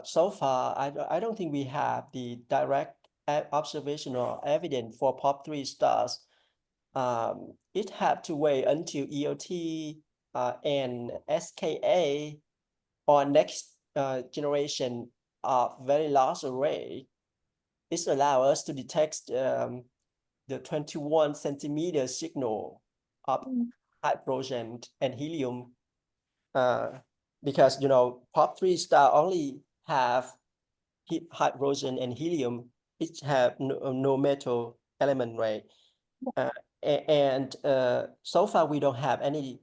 so far, I don't think we have the direct observational evidence for POP3 stars. It had to wait until EOT and SKA or next generation of very large array. It allows us to detect the 21 centimeter signal of hydrogen and helium, because POP3 star only have hydrogen and helium. It have no metal element, right? And so far we don't have any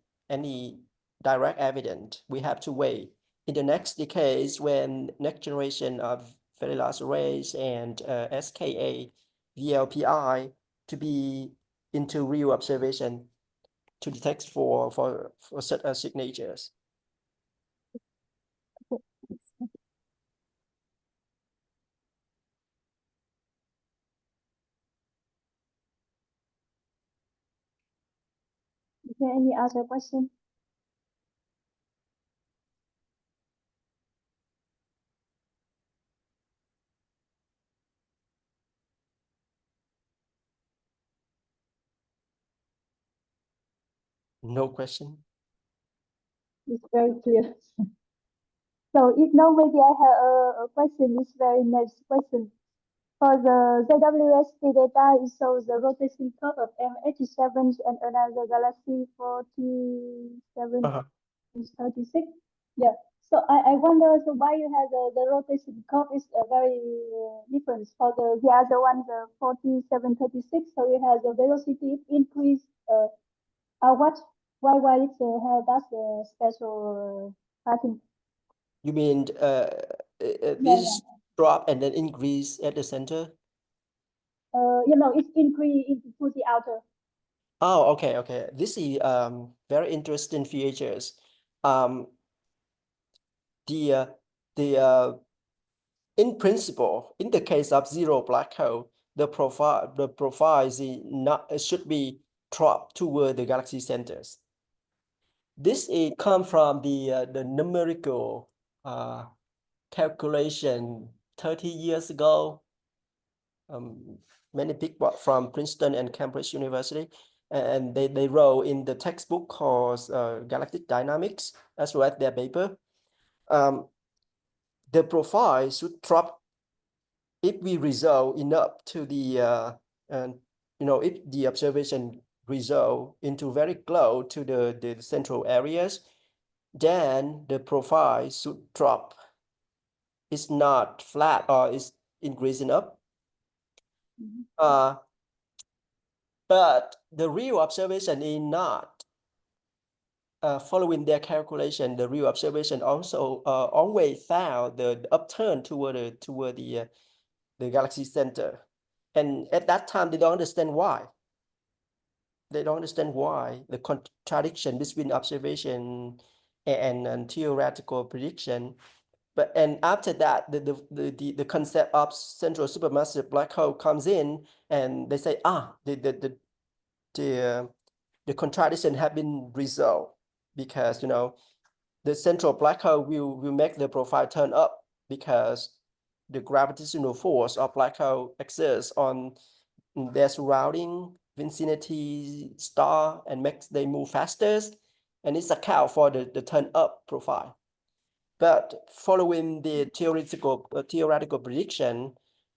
direct evidence. We have to wait in the next decades when next generation of very large arrays and SKA, VLPI to be into real observation to detect for such signatures. Is there any other question? No question. It's very clear. So if no, maybe I have a question. It's very nice question. For the ZWST data, it shows the rotation curve of M87 and another galaxy 4736. Yeah. So I wonder, so why you have the rotation curve is very different for the other one, the 4736. So you have the velocity increase. What? Why it have that special pattern? You mean this drop and then increase at the center? It's increase into the outer. Oh, okay. This is very interesting features. In principle, in the case of zero black hole, the profile is not should be dropped toward the galaxy centers. This come from the numerical calculation 30 years ago. Many people from Princeton and Cambridge University, and they wrote in the textbook called Galactic Dynamics, as well as their paper. The profile should drop if we resolve enough to the if the observation resolve into very close to the central areas, then the profile should drop. It's not flat or it's increasing up. But the real observation is not following their calculation, the real observation also always found the upturn toward the galaxy center. And at that time, they don't understand why. They don't understand why the contradiction between observation and theoretical prediction. And after that, the concept of central supermassive black hole comes in, and they say, the contradiction have been resolved, because the central black hole will make the profile turn up, because the gravitational force of black hole exerts on their surrounding vicinity star and makes them move faster, and it's account for the turn up profile. But following the theoretical prediction,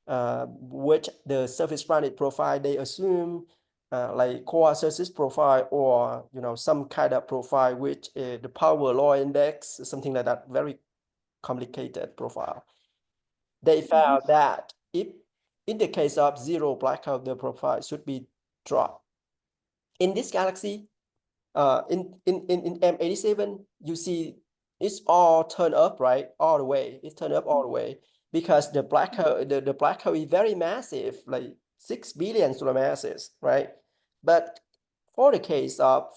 which the surface planet profile, they assume like core surface profile, or some kind of profile which the power law index, something like that, very complicated profile. They found that if in the case of zero black hole, the profile should be dropped. In this galaxy, in M87, you see it's all turned up, right? All the way. It's turned up all the way, because the black hole, the black hole is very massive, like 6 billion solar masses, right? But for the case of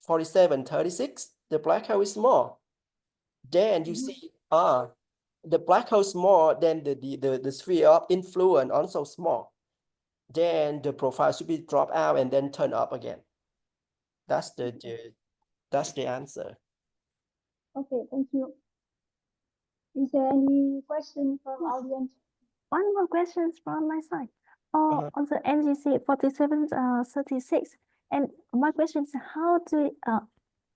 4736, the black hole is small. Then you see, the black hole is small, then the sphere of influence also small. Then the profile should be dropped out and then turn up again. That's the answer. Okay, thank you. Is there any question from audience? One more question from my side. On the NGC 4736, and my question is, how do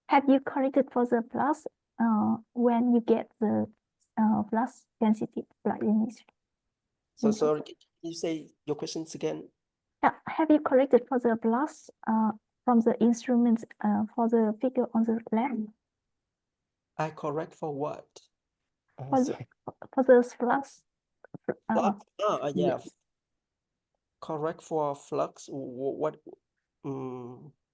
have you corrected for the plus when you get the plus density black image? So sorry, can you say your questions again? Have you corrected for the plus from the instruments for the figure on the left? I correct for what? For the flux. Yeah. Correct for flux. What?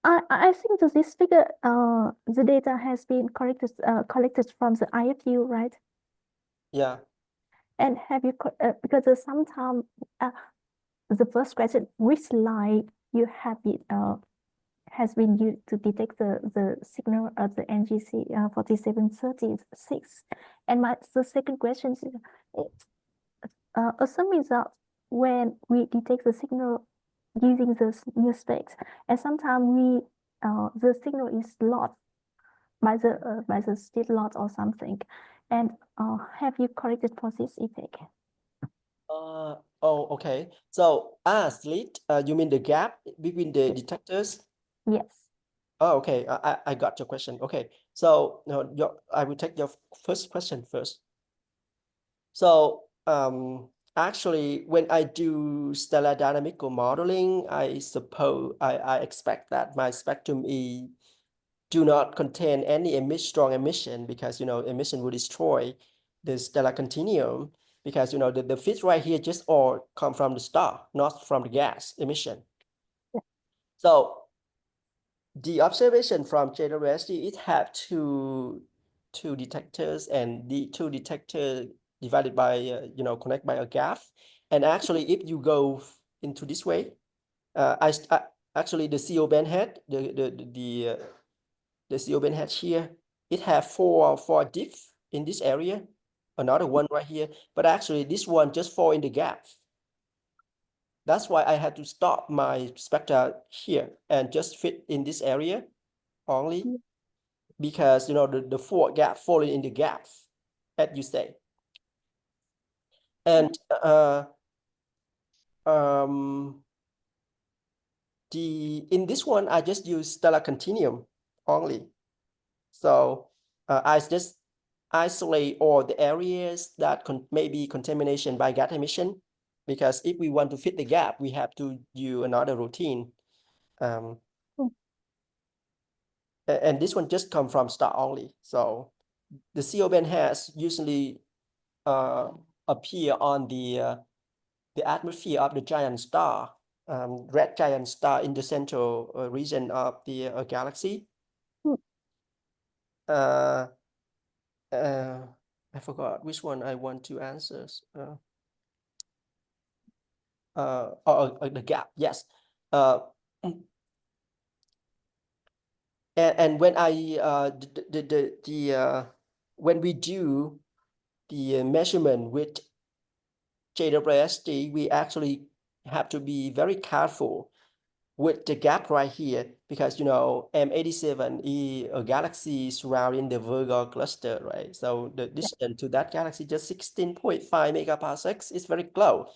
I think that this figure, the data has been collected from the IFU, right? Yeah. And have you because sometimes the first question, which line you have it has been used to detect the signal of the NGC 4736, and the second question is assuming that when we detect the signal using the new specs, and sometimes we the signal is lost by the state lot or something, and have you corrected for this effect? Oh, okay. So slit, you mean the gap between the detectors? Yes. Oh, okay. I got your question. Okay. So I will take your first question first. So actually, when I do stellar dynamical modeling, I suppose I expect that my spectrum do not contain any strong emission, because emission will destroy the stellar continuum, because the fit right here just all come from the star, not from the gas emission. Yeah. So the observation from JWST, it have two detectors, and the two detectors divided by connect by a gap. And actually, if you go into this way, actually the CO band head, the CO band head here, it have four diff in this area, another one right here, but actually this one just fall in the gap. That's why I had to stop my spectra here and just fit in this area only, because the four gap falling in the gap, as you say. And in this one, I just use stellar continuum only. So I just isolate all the areas that may be contamination by gas emission, because if we want to fit the gap, we have to do another routine. And this one just come from star only. So the CO band has usually appear on the atmosphere of the giant star, red giant star in the central region of the galaxy. uh, I forgot which one I want to answer. The gap, yes. And when I when we do the measurement with JWST, we actually have to be very careful with the gap right here, because you know M87 is a galaxy surrounding the Virgo cluster, right? So the distance to that galaxy just 16.5 megaparsecs is very close.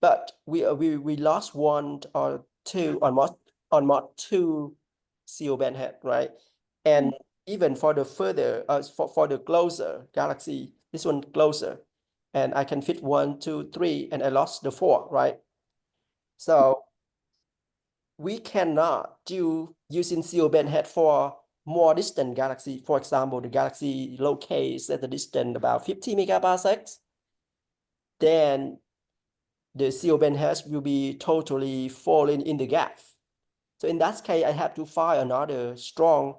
But we lost one or two on mod 2 CO band head, right? And even for the further for the closer galaxy, this one closer, and I can fit 1, 2, 3, and I lost the 4, right? So we cannot do using CO band head for more distant galaxy. For example, the galaxy locates at a distance about 50 megaparsecs. Then the CO band head will be totally falling in the gap. So in that case, I have to find another strong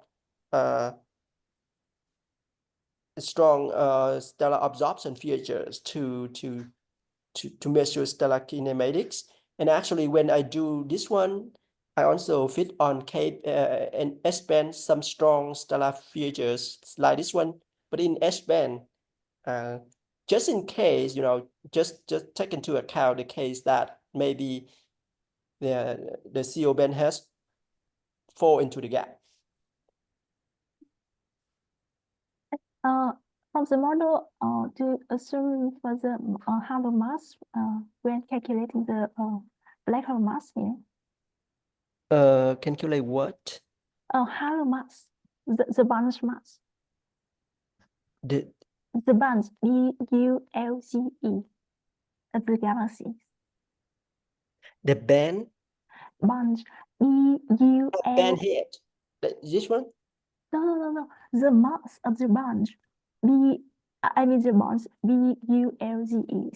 stellar absorption features to measure stellar kinematics. And actually, when I do this one, I also fit on K and S band some strong stellar features like this one, but in S band, just in case, you know, just take into account the case that maybe the CO band has fall into the gap. From the model, to assume for the Halo mass when calculating the black hole mass here. Calculate what? Halo mass, the bunch mass. The bunch, BULCE, of the galaxies. the band Bunch, band head. This one? No. The mass of the bunch, I mean the bunch, BULCE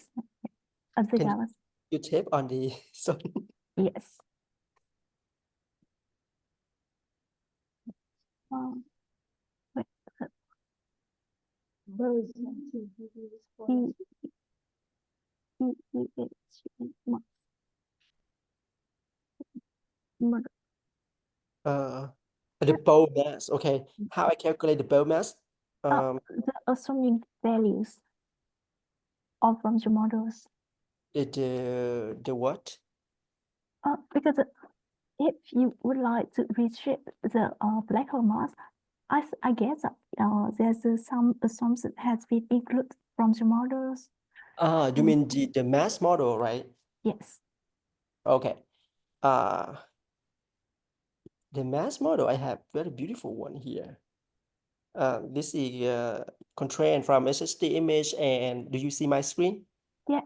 of the Can galaxy. you tape on the sun? Yes. Wait. The bow mass. Okay, how I calculate the bow mass? The assuming values of from the models. The what? Because if you would like to reshape the black hole mass, I guess there's some assumption has been included from the models. You mean the mass model, right? Yes. Okay. The mass model, I have very beautiful one here. This is constrained from SSD image, and do you see my screen? Yeah.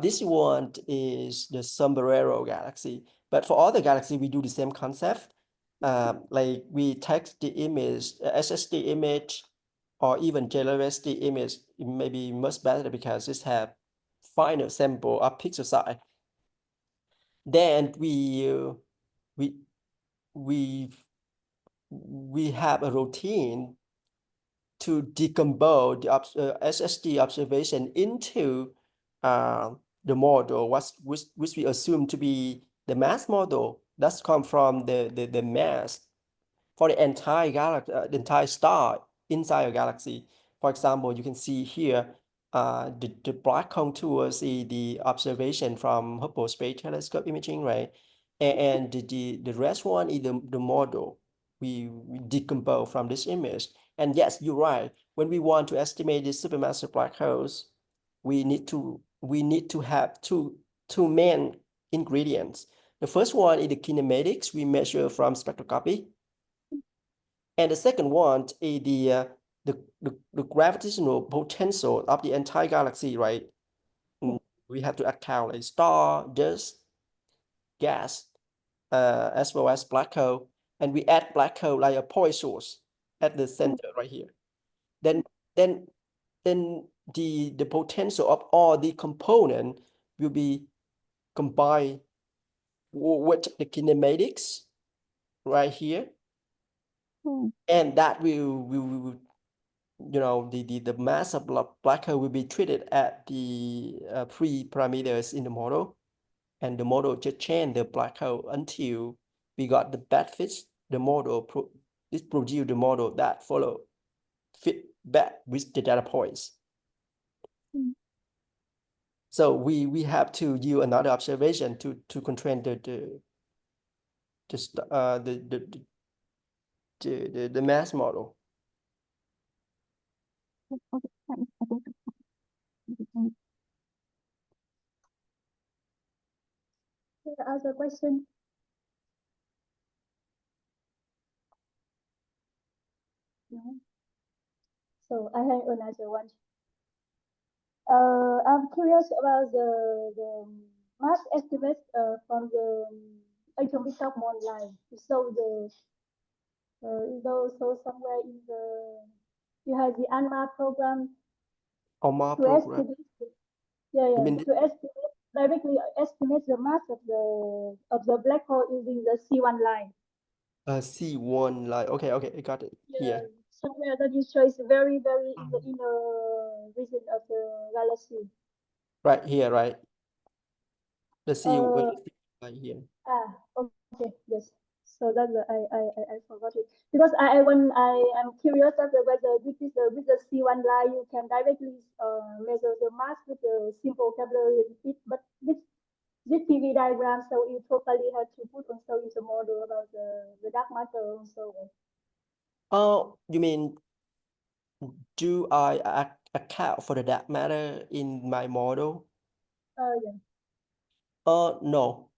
This one is the sombrero galaxy, but for all the galaxy, we do the same concept. Like we take the image, SSD image, or even JLSD image, it may be much better because it have finer sample of pixel size. Then we have a routine to decompose the SSD observation into the model, which we assume to be the mass model. That's come from the mass for the entire galaxy, the entire star inside a galaxy. For example, you can see here the black contours, the observation from Hubble Space Telescope imaging, right? And the rest one is the model we decompose from this image. And yes, you're right. When we want to estimate the supermassive black holes, we need to have two main ingredients. The first one is the kinematics we measure from spectroscopy. And the second one is the gravitational potential of the entire galaxy, right? We have to account like star, dust, gas, as well as black hole. And we add black hole like a point source at the center right here. Then the potential of all the component will be combined with the kinematics right here. And that will you know, the mass of black hole will be treated at the 3 parameters in the model, and the model just change the black hole until we got the best fit. The model this produce the model that follow fit back with the data points. So we have to use another observation to constrain the mass model. Can I ask a question? No. So I have another one. I'm curious about the mass estimate from the atomic hormone line. So so somewhere in the you have the ALMA program ALMA to program. estimate. You mean To estimate directly estimate the mass of the black hole using the C1 line. C1 line. Okay, I got it here. Somewhere that you show is very in the inner region of the galaxy. Right here, right? The C1 Uh, right here. okay, yes. So that's I forgot it because I am curious as to whether with the C1 line you can directly measure the mass with the simple vocabulary repeat, but this PV diagram, so you totally have to put also in the model about the dark matter also. Oh, you mean, do I account for the dark matter in my model? Yeah. No.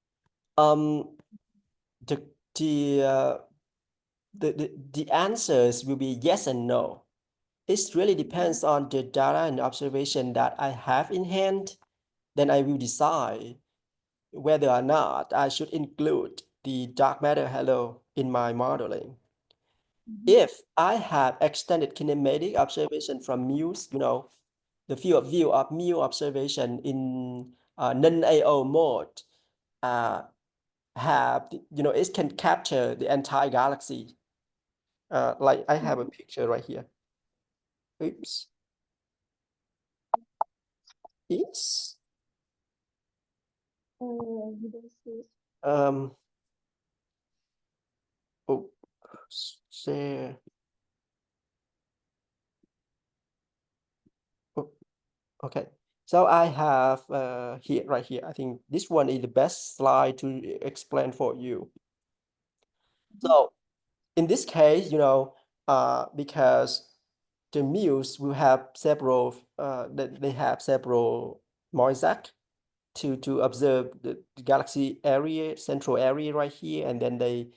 The the uh, the answers will be yes and no. It really depends on the data and observation that I have in hand. Then I will decide whether or not I should include the dark matter halo in my modeling. If I have extended kinematic observation from Muse, you know, the field of view of mu observation in non-AO mode, you know, it can capture the entire galaxy. Like I have a picture right here. Oops. It's You don't see. oh, share. Oh, okay. So I have here right here. I think this one is the best slide to explain for you. So in this case, you know, because the muse will have several they have several mosaic to observe the galaxy area, central area right here, and then they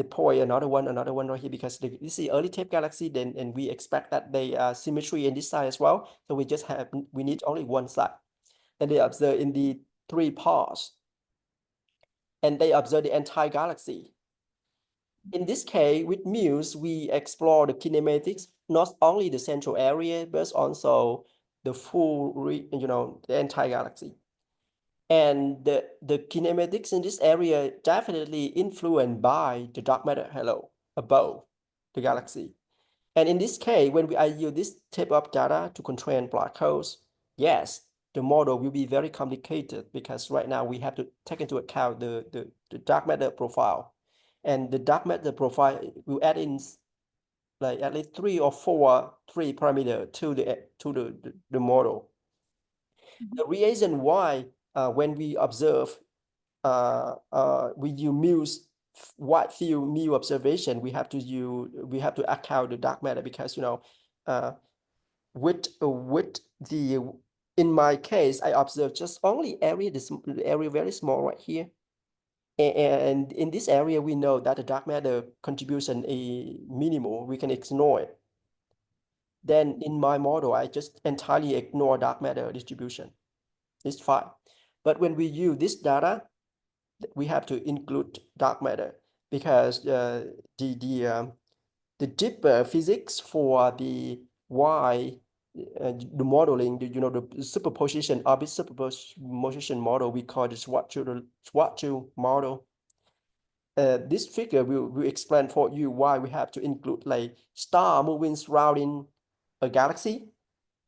point another one right here, because this is early tape galaxy, then and we expect that they are symmetry in this side as well. So we need only one side. And they observe in the 3 parts, and they observe the entire galaxy. In this case, with Muse, we explore the kinematics, not only the central area, but also the full, you know, the entire galaxy. And the kinematics in this area definitely influenced by the dark matter halo above the galaxy. And in this case, when I use this type of data to constrain black holes, yes, the model will be very complicated, because right now we have to take into account the dark matter profile. And the dark matter profile will add in like at least 3 or 4 parameter to the model. The reason why when we observe we use Muse wide field mu observation, we have to account the dark matter, because you know with the in my case I observe just only area, this area very small right here, and in this area we know that the dark matter contribution is minimal, we can ignore it. Then in my model I just entirely ignore dark matter distribution. It's fine. But when we use this data, we have to include dark matter, because the deeper physics for the the modeling, you know, the superposition, orbit superposition model, we call the Schwarzschild model. this figure will explain for you why we have to include like star moving surrounding a galaxy.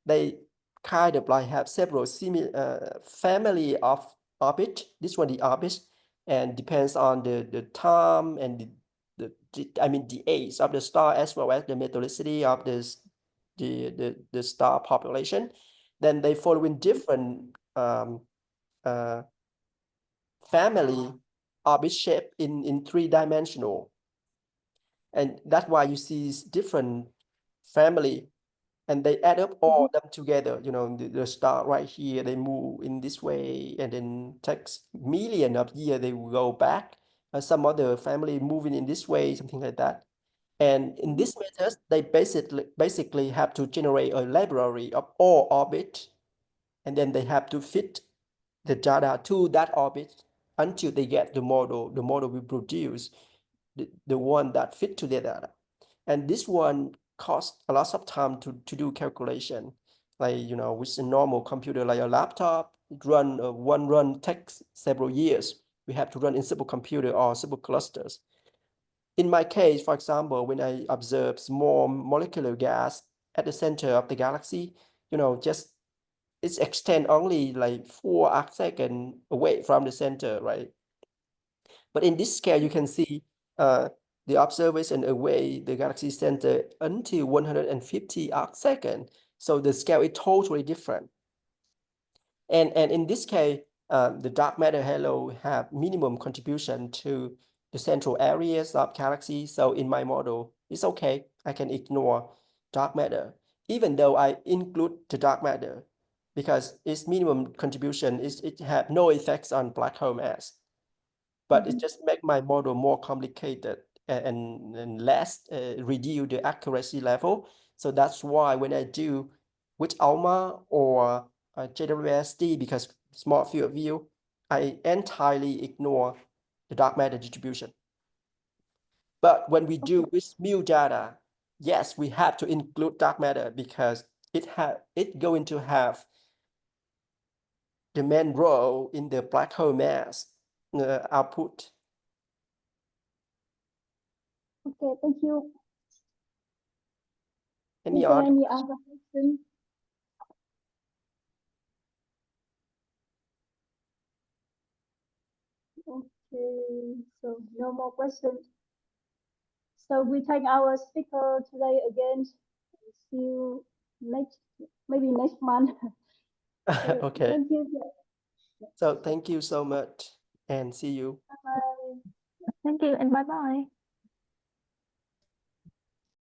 They kind of like have several similar family of orbit. This one the orbit, and depends on the time and the age of the star as well as the methodicity of the star population. Then they follow in different family orbit shape in 3-dimensional, and that's why you see different family, and they add up all them together. You know, the star right here, they move in this way, and then takes million of years they will go back. Some other family moving in this way, something like that. And in this method, they basically have to generate a library of all orbit, and then they have to fit the data to that orbit until they get the model. The model will produce the one that fit to their data. And this one costs a lot of time to do calculation. Like, you know, with a normal computer, like a laptop, one run takes several years. We have to run in supercomputer or superclusters. In my case, for example, when I observe small molecular gas at the center of the galaxy, you know, just it's extend only like 4 arcseconds away from the center, right? But in this scale, you can see the observation away the galaxy center until 150 arcseconds. So the scale is totally different. And in this case, the dark matter halo have minimum contribution to the central areas of galaxies. So in my model, it's okay. I can ignore dark matter, even though I include the dark matter, because its minimum contribution is it have no effects on black hole mass. But it just make my model more complicated and less reduce the accuracy level. So that's why when I do with ALMA or JWST, because small field view, I entirely ignore the dark matter distribution. But when we do with mu data, yes, we have to include dark matter because it's going to have the main role in the black hole mass output. Okay, thank you. Any Is there other? any other question? Okay, so no more questions. So we thank our speaker today again. See you maybe next month. Okay. Thank you. So thank you so much and see you. Bye. Thank you and bye bye.